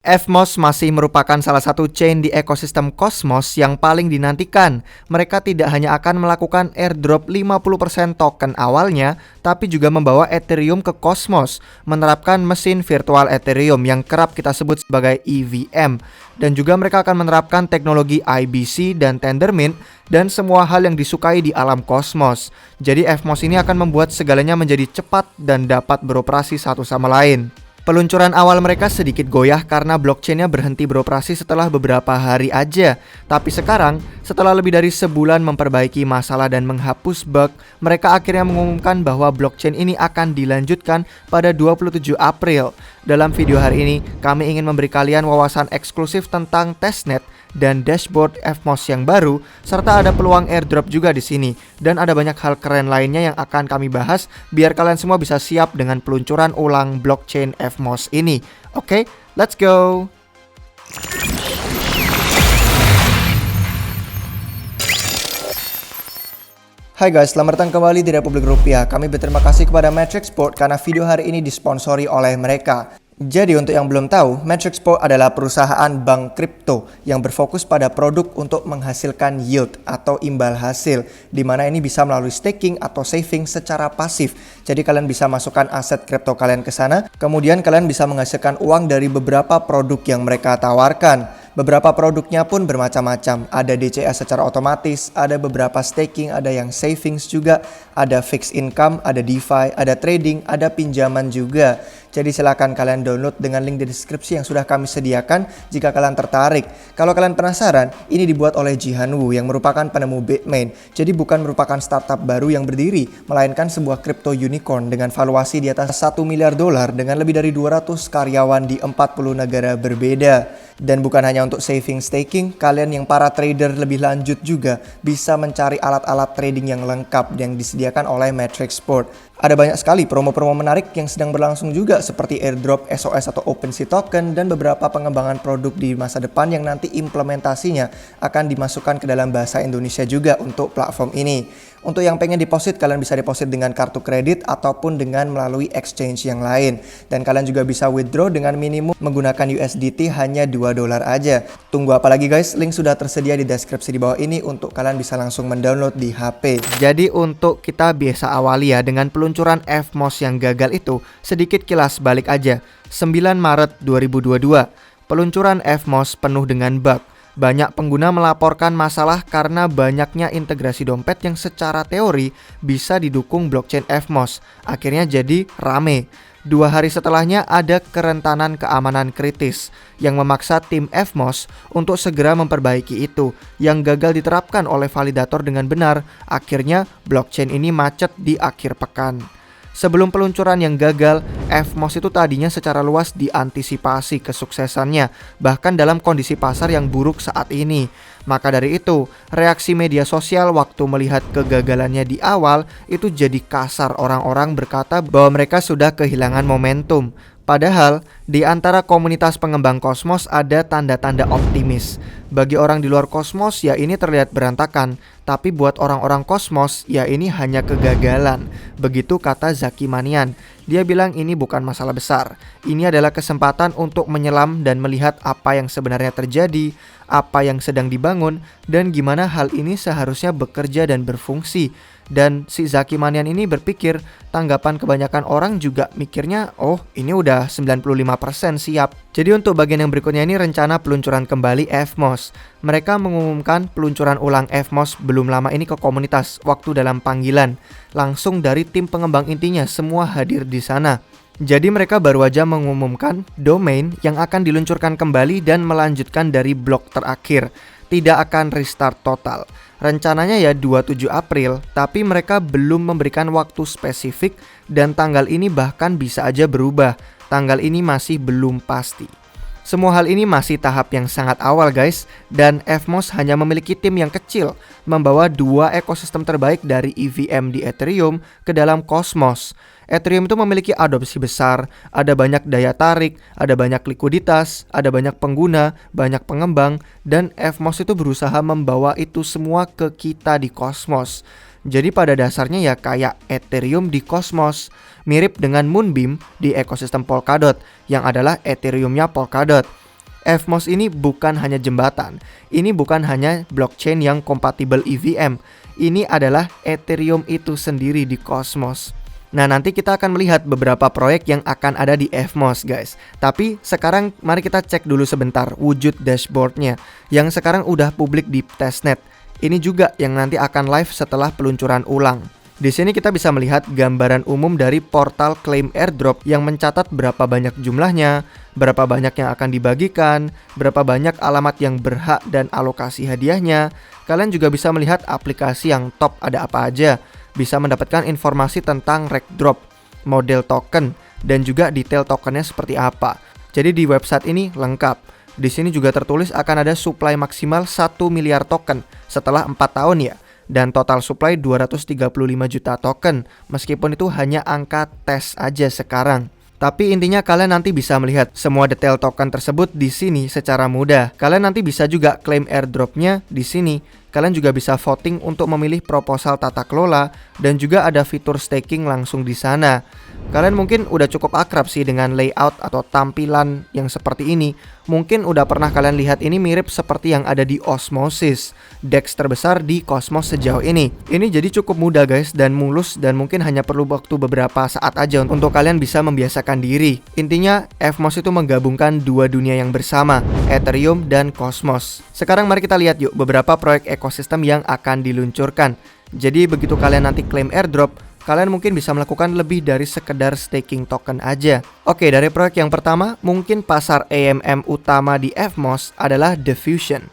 Evmos masih merupakan salah satu chain di ekosistem Cosmos yang paling dinantikan. Mereka tidak hanya akan melakukan airdrop 50% token awalnya, tapi juga membawa Ethereum ke Cosmos, menerapkan mesin virtual Ethereum yang kerap kita sebut sebagai EVM. Dan juga mereka akan menerapkan teknologi IBC dan Tendermint dan semua hal yang disukai di alam Cosmos. Jadi Evmos ini akan membuat segalanya menjadi cepat dan dapat beroperasi satu sama lain. Peluncuran awal mereka sedikit goyah karena blockchain-nya berhenti beroperasi setelah beberapa hari aja. Tapi sekarang, setelah lebih dari sebulan memperbaiki masalah dan menghapus bug, mereka akhirnya mengumumkan bahwa blockchain ini akan dilanjutkan pada 27 April. Dalam video hari ini, kami ingin memberi kalian wawasan eksklusif tentang testnet dan dashboard Evmos yang baru, serta ada peluang airdrop juga di sini. Dan ada banyak hal keren lainnya yang akan kami bahas biar kalian semua bisa siap dengan peluncuran ulang blockchain Evmos ini. Oke, let's go. Hai guys, selamat datang kembali di Republik Rupiah. Kami berterima kasih kepada Matrixport karena video hari ini disponsori oleh mereka. Jadi untuk yang belum tahu, Matrixport adalah perusahaan bank kripto yang berfokus pada produk untuk menghasilkan yield atau imbal hasil, di mana ini bisa melalui staking atau saving secara pasif. Jadi kalian bisa masukkan aset kripto kalian ke sana, kemudian kalian bisa menghasilkan uang dari beberapa produk yang mereka tawarkan. Beberapa produknya pun bermacam-macam, ada DCA secara otomatis, ada beberapa staking, ada yang savings juga, ada fixed income, ada DeFi, ada trading, ada pinjaman juga. Jadi silakan kalian download dengan link di deskripsi yang sudah kami sediakan jika kalian tertarik. Kalau kalian penasaran, ini dibuat oleh Jihan Wu yang merupakan penemu Bitmain. Jadi bukan merupakan startup baru yang berdiri, melainkan sebuah crypto unicorn dengan valuasi di atas $1 miliar dengan lebih dari 200 karyawan di 40 negara berbeda. Dan bukan hanya untuk saving staking, kalian yang para trader lebih lanjut juga bisa mencari alat-alat trading yang lengkap yang disediakan oleh Matrixport. Ada banyak sekali promo-promo menarik yang sedang berlangsung juga seperti airdrop SOS atau OpenSea token dan beberapa pengembangan produk di masa depan yang nanti implementasinya akan dimasukkan ke dalam bahasa Indonesia juga untuk platform ini. Untuk yang pengen deposit, kalian bisa deposit dengan kartu kredit ataupun dengan melalui exchange yang lain. Dan kalian juga bisa withdraw dengan minimum menggunakan USDT hanya $2 aja. Tunggu apa lagi guys? Link sudah tersedia di deskripsi di bawah ini untuk kalian bisa langsung mendownload di HP. Jadi untuk kita biasa awali ya dengan peluncuran Evmos yang gagal itu, sedikit kilas balik aja. 9 Maret 2022, peluncuran Evmos penuh dengan bug. Banyak pengguna melaporkan masalah karena banyaknya integrasi dompet yang secara teori bisa didukung blockchain Evmos. Akhirnya jadi rame. 2 hari setelahnya ada kerentanan keamanan kritis yang memaksa tim Evmos untuk segera memperbaiki itu yang gagal diterapkan oleh validator dengan benar. Akhirnya blockchain ini macet di akhir pekan. Sebelum peluncuran yang gagal, Evmos itu tadinya secara luas diantisipasi kesuksesannya, bahkan dalam kondisi pasar yang buruk saat ini. Maka dari itu, reaksi media sosial waktu melihat kegagalannya di awal itu jadi kasar. Orang-orang berkata bahwa mereka sudah kehilangan momentum. Padahal, di antara komunitas pengembang Cosmos ada tanda-tanda optimis. Bagi orang di luar Cosmos, ya ini terlihat berantakan. Tapi buat orang-orang Cosmos, ya ini hanya kegagalan. Begitu kata Zaki Manian. Dia bilang ini bukan masalah besar. Ini adalah kesempatan untuk menyelam dan melihat apa yang sebenarnya terjadi, apa yang sedang dibangun, dan gimana hal ini seharusnya bekerja dan berfungsi. Dan si Zaki Manian ini berpikir tanggapan kebanyakan orang juga mikirnya, oh ini udah 95% siap. Jadi untuk bagian yang berikutnya ini rencana peluncuran kembali Evmos. Mereka mengumumkan peluncuran ulang Evmos belum lama ini ke komunitas waktu dalam panggilan. Langsung dari tim pengembang intinya semua hadir di sana. Jadi mereka baru aja mengumumkan domain yang akan diluncurkan kembali dan melanjutkan dari blok terakhir. Tidak akan restart total. Rencananya ya 27 April, tapi mereka belum memberikan waktu spesifik dan tanggal ini bahkan bisa aja berubah. Tanggal ini masih belum pasti. Semua hal ini masih tahap yang sangat awal guys, dan Evmos hanya memiliki tim yang kecil, membawa 2 ekosistem terbaik dari EVM di Ethereum ke dalam Cosmos. Ethereum itu memiliki adopsi besar, ada banyak daya tarik, ada banyak likuiditas, ada banyak pengguna, banyak pengembang, dan Evmos itu berusaha membawa itu semua ke kita di Cosmos. Jadi pada dasarnya ya kayak Ethereum di Cosmos, mirip dengan Moonbeam di ekosistem Polkadot yang adalah Ethereumnya Polkadot. FMOS ini bukan hanya jembatan, ini bukan hanya blockchain yang kompatibel EVM, ini adalah Ethereum itu sendiri di Cosmos. Nah, nanti kita akan melihat beberapa proyek yang akan ada di FMOS guys. Tapi sekarang mari kita cek dulu sebentar wujud dashboardnya yang sekarang udah publik di testnet. Ini juga yang nanti akan live setelah peluncuran ulang. Di sini kita bisa melihat gambaran umum dari portal klaim airdrop yang mencatat berapa banyak jumlahnya, berapa banyak yang akan dibagikan, berapa banyak alamat yang berhak dan alokasi hadiahnya. Kalian juga bisa melihat aplikasi yang top ada apa aja, bisa mendapatkan informasi tentang rake drop, model token, dan juga detail tokennya seperti apa. Jadi di website ini lengkap. Di sini juga tertulis akan ada supply maksimal 1 miliar token setelah 4 tahun ya. Dan total supply 235 juta token, meskipun itu hanya angka tes aja sekarang. Tapi intinya kalian nanti bisa melihat semua detail token tersebut di sini secara mudah. Kalian nanti bisa juga klaim airdropnya di sini. Kalian juga bisa voting untuk memilih proposal tata kelola dan juga ada fitur staking langsung di sana. Kalian mungkin udah cukup akrab sih dengan layout atau tampilan yang seperti ini. Mungkin udah pernah kalian lihat ini mirip seperti yang ada di Osmosis, DEX terbesar di Cosmos sejauh ini. Ini jadi cukup mudah guys dan mulus dan mungkin hanya perlu waktu beberapa saat aja untuk kalian bisa membiasakan diri. Intinya FMOS itu menggabungkan dua dunia yang bersama, Ethereum dan Cosmos. Sekarang mari kita lihat yuk beberapa proyek ekosistem yang akan diluncurkan. Jadi begitu kalian nanti klaim airdrop, kalian mungkin bisa melakukan lebih dari sekedar staking token aja. Oke, dari proyek yang pertama, mungkin pasar AMM utama di FMOS adalah Diffusion.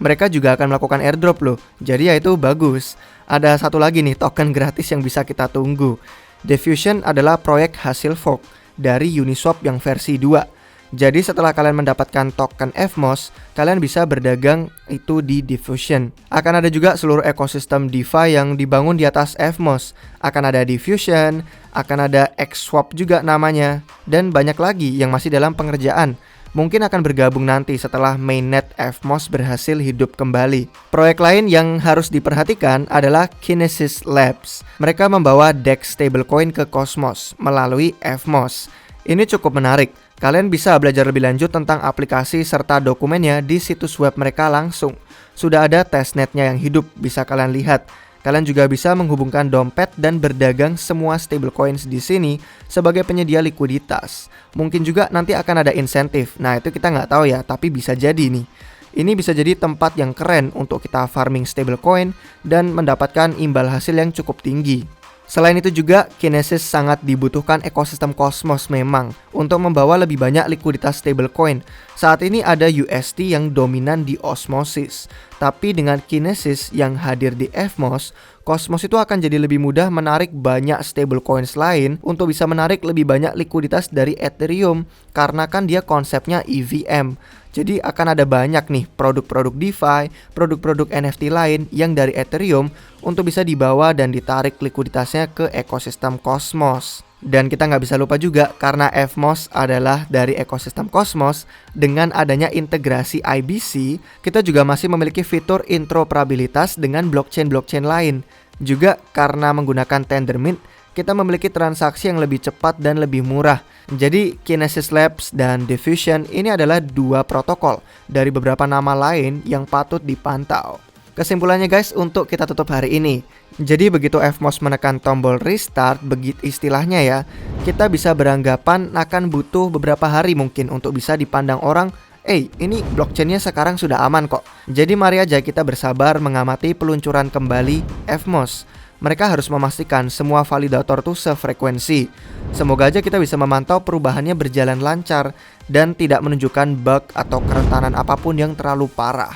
Mereka juga akan melakukan airdrop loh, jadi ya itu bagus. Ada satu lagi nih token gratis yang bisa kita tunggu. Diffusion adalah proyek hasil fork dari Uniswap yang versi 2. Jadi setelah kalian mendapatkan token FMOS, kalian bisa berdagang itu di Diffusion. Akan ada juga seluruh ekosistem DeFi yang dibangun di atas FMOS. Akan ada Diffusion, akan ada XSwap juga namanya, dan banyak lagi yang masih dalam pengerjaan. Mungkin akan bergabung nanti setelah mainnet FMOS berhasil hidup kembali. Proyek lain yang harus diperhatikan adalah Kinesis Labs. Mereka membawa DEX stablecoin ke Cosmos melalui FMOS. Ini cukup menarik. Kalian bisa belajar lebih lanjut tentang aplikasi serta dokumennya di situs web mereka langsung. Sudah ada testnetnya yang hidup, bisa kalian lihat. Kalian juga bisa menghubungkan dompet dan berdagang semua stablecoins di sini sebagai penyedia likuiditas. Mungkin juga nanti akan ada insentif. Nah, itu kita nggak tahu ya, tapi bisa jadi nih. Ini bisa jadi tempat yang keren untuk kita farming stablecoin dan mendapatkan imbal hasil yang cukup tinggi. Selain itu juga, Kinesis sangat dibutuhkan ekosistem Cosmos memang untuk membawa lebih banyak likuiditas stablecoin. Saat ini ada UST yang dominan di Osmosis. Tapi dengan Kinesis yang hadir di FMOS, Cosmos itu akan jadi lebih mudah menarik banyak stablecoins lain untuk bisa menarik lebih banyak likuiditas dari Ethereum karena kan dia konsepnya EVM. Jadi akan ada banyak nih produk-produk DeFi, produk-produk NFT lain yang dari Ethereum untuk bisa dibawa dan ditarik likuiditasnya ke ekosistem Cosmos. Dan kita nggak bisa lupa juga karena FMOS adalah dari ekosistem Cosmos, dengan adanya integrasi IBC, kita juga masih memiliki fitur interoperabilitas dengan blockchain-blockchain lain. Juga karena menggunakan Tendermint, kita memiliki transaksi yang lebih cepat dan lebih murah. Jadi Kinesis Labs dan Diffusion ini adalah dua protokol dari beberapa nama lain yang patut dipantau. Kesimpulannya guys, untuk kita tutup hari ini. Jadi begitu FMOS menekan tombol restart, begitu istilahnya ya, kita bisa beranggapan akan butuh beberapa hari mungkin untuk bisa dipandang orang, ini blockchainnya sekarang sudah aman kok. Jadi mari aja kita bersabar mengamati peluncuran kembali FMOS. Mereka harus memastikan semua validator tuh sefrekuensi. Semoga aja kita bisa memantau perubahannya berjalan lancar dan tidak menunjukkan bug atau kerentanan apapun yang terlalu parah.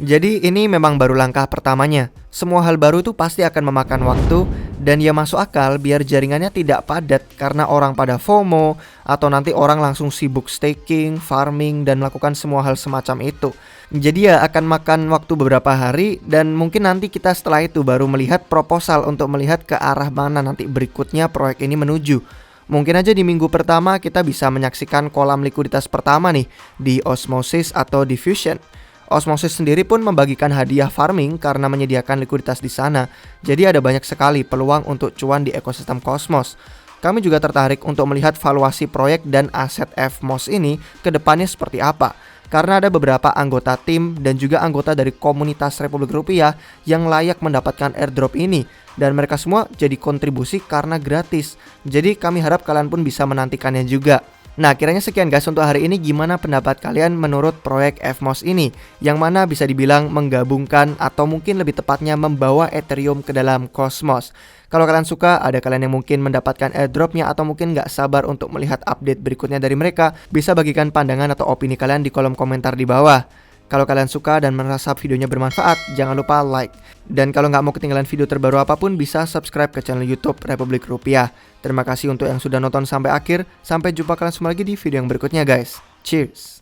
Jadi ini memang baru langkah pertamanya. Semua hal baru itu pasti akan memakan waktu dan ya masuk akal biar jaringannya tidak padat karena orang pada FOMO atau nanti orang langsung sibuk staking, farming dan melakukan semua hal semacam itu. Jadi ya akan makan waktu beberapa hari dan mungkin nanti kita setelah itu baru melihat proposal untuk melihat ke arah mana nanti berikutnya proyek ini menuju. Mungkin aja di minggu pertama kita bisa menyaksikan kolam likuiditas pertama nih di Osmosis atau Diffusion. Osmosis sendiri pun membagikan hadiah farming karena menyediakan likuiditas di sana. Jadi ada banyak sekali peluang untuk cuan di ekosistem Cosmos. Kami juga tertarik untuk melihat valuasi proyek dan aset FMOS ini ke depannya seperti apa. karena ada beberapa anggota tim dan juga anggota dari komunitas Republik Rupiah yang layak mendapatkan airdrop ini, dan mereka semua jadi kontribusi karena gratis. Jadi kami harap kalian pun bisa menantikannya juga. Nah, kiranya sekian guys untuk hari ini. Gimana pendapat kalian menurut proyek FMOS ini, yang mana bisa dibilang menggabungkan atau mungkin lebih tepatnya membawa Ethereum ke dalam Cosmos? Kalau kalian suka, ada kalian yang mungkin mendapatkan airdropnya atau mungkin nggak sabar untuk melihat update berikutnya dari mereka, bisa bagikan pandangan atau opini kalian di kolom komentar di bawah. Kalau kalian suka dan merasa videonya bermanfaat, jangan lupa like. Dan kalau nggak mau ketinggalan video terbaru apapun, bisa subscribe ke channel YouTube Republik Rupiah. Terima kasih untuk yang sudah nonton sampai akhir. Sampai jumpa kalian semua lagi di video yang berikutnya guys. Cheers!